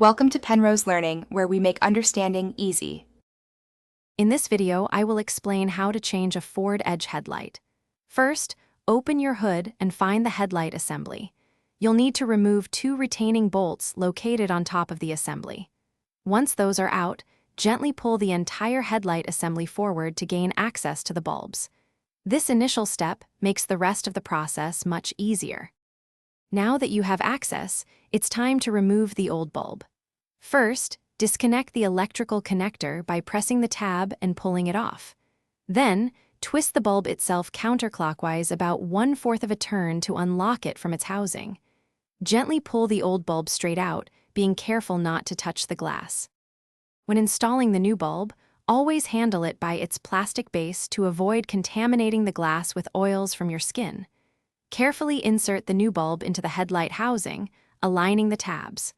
Welcome to Penrose Learning, where we make understanding easy. In this video, I will explain how to change a forward edge headlight. First, open your hood and find the headlight assembly. You'll need to remove two retaining bolts located on top of the assembly. Once those are out, gently pull the entire headlight assembly forward to gain access to the bulbs. This initial step makes the rest of the process much easier. Now that you have access, it's time to remove the old bulb. First, disconnect the electrical connector by pressing the tab and pulling it off. Then, twist the bulb itself counterclockwise about 1/4 of a turn to unlock it from its housing. Gently pull the old bulb straight out, being careful not to touch the glass. When installing the new bulb, always handle it by its plastic base to avoid contaminating the glass with oils from your skin. Carefully insert the new bulb into the headlight housing, aligning the tabs.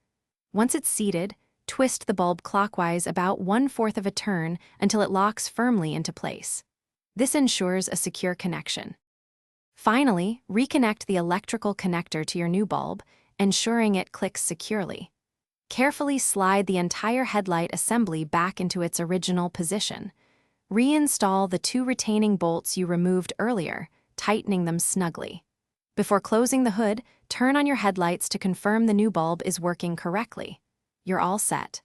Once it's seated, twist the bulb clockwise about 1/4 of a turn until it locks firmly into place. This ensures a secure connection. Finally, reconnect the electrical connector to your new bulb, ensuring it clicks securely. Carefully slide the entire headlight assembly back into its original position. Reinstall the two retaining bolts you removed earlier, tightening them snugly. Before closing the hood, turn on your headlights to confirm the new bulb is working correctly. You're all set.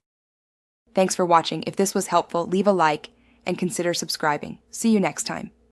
Thanks for watching. If this was helpful, leave a like and consider subscribing. See you next time.